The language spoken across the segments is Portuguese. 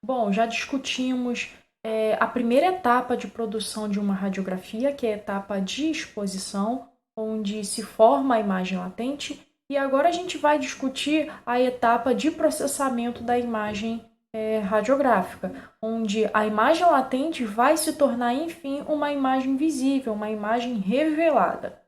Bom, já discutimos a primeira etapa de produção de uma radiografia, que é a etapa de exposição, onde se forma a imagem latente, e agora a gente vai discutir a etapa de processamento da imagem radiográfica, onde a imagem latente vai se tornar, enfim, uma imagem visível, uma imagem revelada.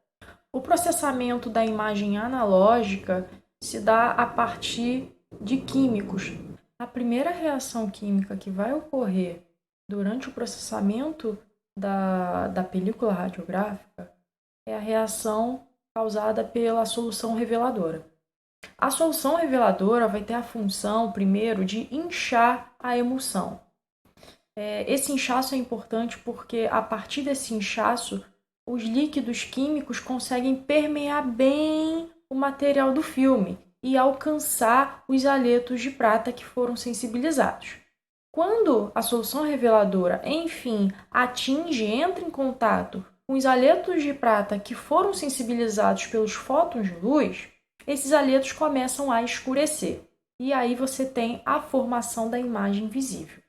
O processamento da imagem analógica se dá a partir de químicos. A primeira reação química que vai ocorrer durante o processamento da película radiográfica é a reação causada pela solução reveladora. A solução reveladora vai ter a função, primeiro, de inchar a emulsão. Esse inchaço é importante porque, a partir desse inchaço, os líquidos químicos conseguem permear bem o material do filme e alcançar os haletos de prata que foram sensibilizados. Quando a solução reveladora, enfim, entra em contato com os haletos de prata que foram sensibilizados pelos fótons de luz, esses haletos começam a escurecer. E aí você tem a formação da imagem visível.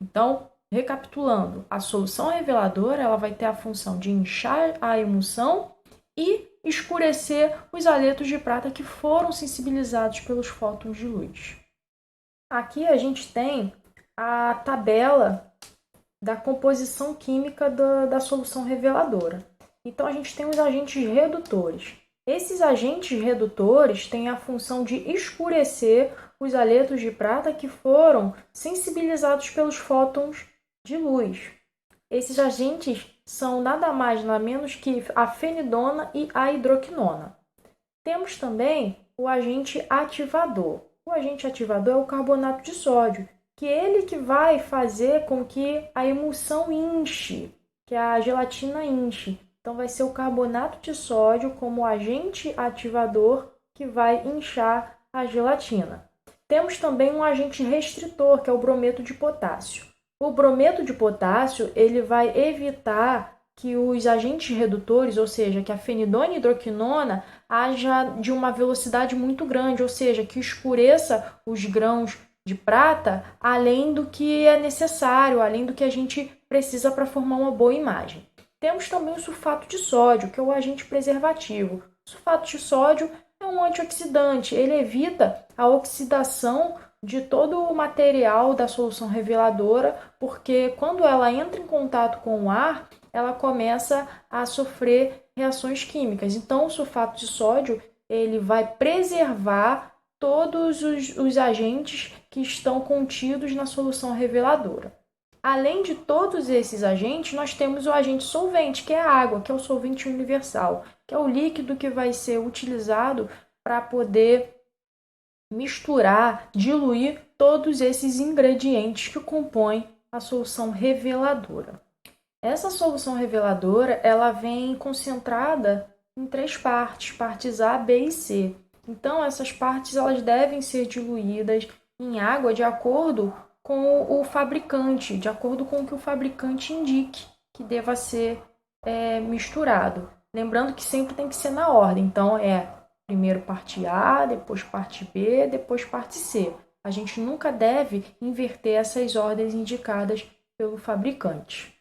Então, recapitulando, a solução reveladora ela vai ter a função de inchar a emulsão e escurecer os haletos de prata que foram sensibilizados pelos fótons de luz. Aqui a gente tem a tabela da composição química da solução reveladora. Então, a gente tem os agentes redutores. Esses agentes redutores têm a função de escurecer os haletos de prata que foram sensibilizados pelos fótons de luz. Esses agentes são nada mais nada menos que a fenidona e a hidroquinona. Temos também o agente ativador. O agente ativador é o carbonato de sódio, que é ele que vai fazer com que a emulsão inche, que a gelatina inche. Então, vai ser o carbonato de sódio como agente ativador que vai inchar a gelatina. Temos também um agente restritor, que é o brometo de potássio. O brometo de potássio ele vai evitar que os agentes redutores, ou seja, que a fenidona e hidroquinona, haja de uma velocidade muito grande, ou seja, que escureça os grãos de prata além do que é necessário, além do que a gente precisa para formar uma boa imagem. Temos também o sulfato de sódio, que é o agente preservativo. O sulfato de sódio é um antioxidante, ele evita a oxidação de todo o material da solução reveladora, porque quando ela entra em contato com o ar, ela começa a sofrer reações químicas. Então, o sulfato de sódio ele vai preservar todos os agentes que estão contidos na solução reveladora. Além de todos esses agentes, nós temos o agente solvente, que é a água, que é o solvente universal, que é o líquido que vai ser utilizado para poder misturar, diluir todos esses ingredientes que compõem a solução reveladora. Essa solução reveladora, ela vem concentrada em 3 partes, partes A, B e C. Então, essas partes elas devem ser diluídas em água de acordo com o fabricante, de acordo com o que o fabricante indique que deva ser misturado. Lembrando que sempre tem que ser na ordem. Então, primeiro parte A, depois parte B, depois parte C. A gente nunca deve inverter essas ordens indicadas pelo fabricante.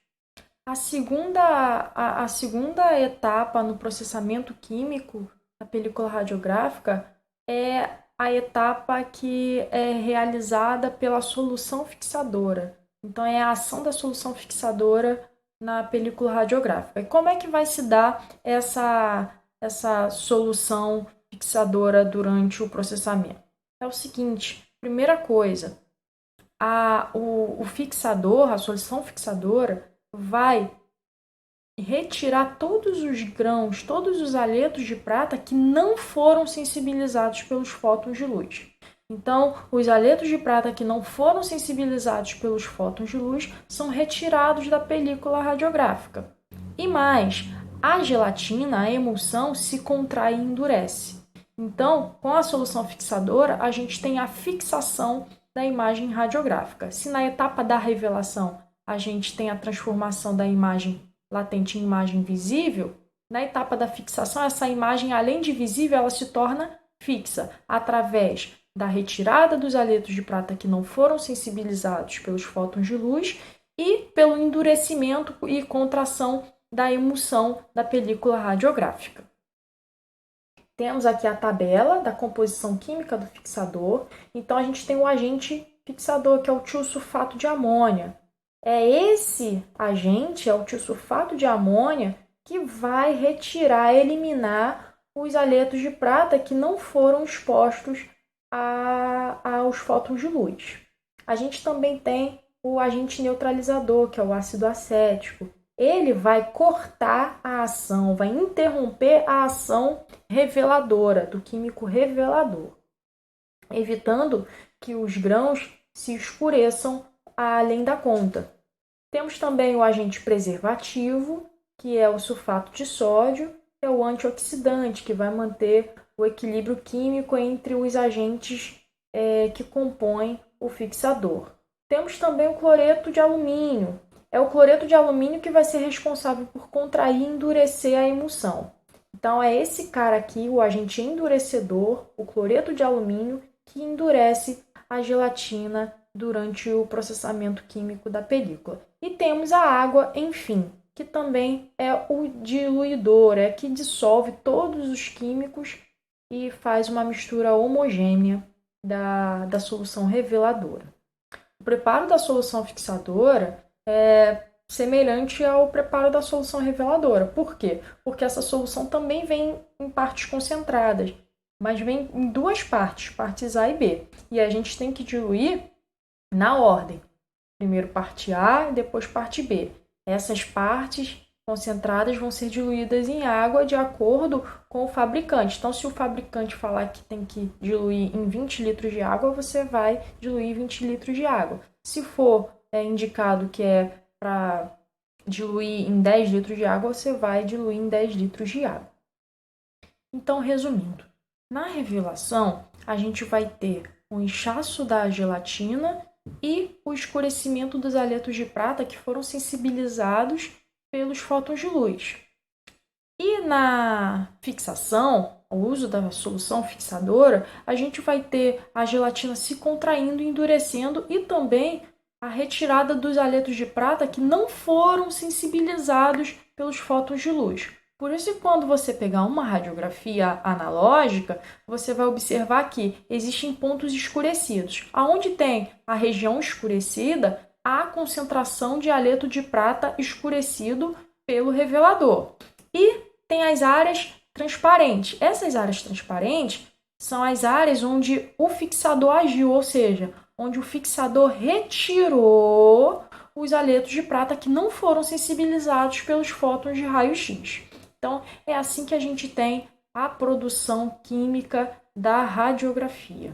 A segunda etapa no processamento químico da película radiográfica é a etapa que é realizada pela solução fixadora. Então, é a ação da solução fixadora na película radiográfica. E como é que vai se dar essa solução fixadora durante o processamento? É o seguinte, primeira coisa, o fixador, a solução fixadora, vai retirar todos os grãos, todos os haletos de prata que não foram sensibilizados pelos fótons de luz. Então, os haletos de prata que não foram sensibilizados pelos fótons de luz são retirados da película radiográfica. E mais, a gelatina, a emulsão, se contrai e endurece. Então, com a solução fixadora, a gente tem a fixação da imagem radiográfica. Se na etapa da revelação a gente tem a transformação da imagem latente em imagem visível, na etapa da fixação, essa imagem, além de visível, ela se torna fixa através da retirada dos aletos de prata que não foram sensibilizados pelos fótons de luz e pelo endurecimento e contração da emulsão da película radiográfica. Temos aqui a tabela da composição química do fixador. Então, a gente tem o agente fixador, que é o tiosulfato de amônia. É esse agente, é o tiosulfato de amônia, que vai retirar, eliminar os aletos de prata que não foram expostos aos fótons de luz. A gente também tem o agente neutralizador, que é o ácido acético. Ele vai cortar a ação, vai interromper a ação reveladora, do químico revelador, evitando que os grãos se escureçam além da conta. Temos também o agente preservativo, que é o sulfato de sódio, é o antioxidante, que vai manter o equilíbrio químico entre os agentes que compõem o fixador. Temos também o cloreto de alumínio. É o cloreto de alumínio que vai ser responsável por contrair e endurecer a emulsão. Então, é esse cara aqui, o agente endurecedor, o cloreto de alumínio, que endurece a gelatina durante o processamento químico da película. E temos a água, enfim, que também é o diluidor, é que dissolve todos os químicos e faz uma mistura homogênea da solução reveladora. O preparo da solução fixadora é semelhante ao preparo da solução reveladora. Por quê? Porque essa solução também vem em partes concentradas, mas vem em duas partes A e B. E a gente tem que diluir na ordem. Primeiro parte A e depois parte B. Essas partes concentradas vão ser diluídas em água de acordo com o fabricante. Então, se o fabricante falar que tem que diluir em 20 litros de água, você vai diluir 20 litros de água. Se for indicado que é para diluir em 10 litros de água, você vai diluir em 10 litros de água. Então, resumindo, na revelação, a gente vai ter o inchaço da gelatina e o escurecimento dos aletos de prata que foram sensibilizados pelos fótons de luz. E na fixação, o uso da solução fixadora, a gente vai ter a gelatina se contraindo, endurecendo e também a retirada dos aletos de prata que não foram sensibilizados pelos fótons de luz. Por isso, quando você pegar uma radiografia analógica, você vai observar que existem pontos escurecidos. Aonde tem a região escurecida, há concentração de aleto de prata escurecido pelo revelador. E tem as áreas transparentes. Essas áreas transparentes são as áreas onde o fixador agiu, ou seja, onde o fixador retirou os aletos de prata que não foram sensibilizados pelos fótons de raio-x. Então, é assim que a gente tem a produção química da radiografia.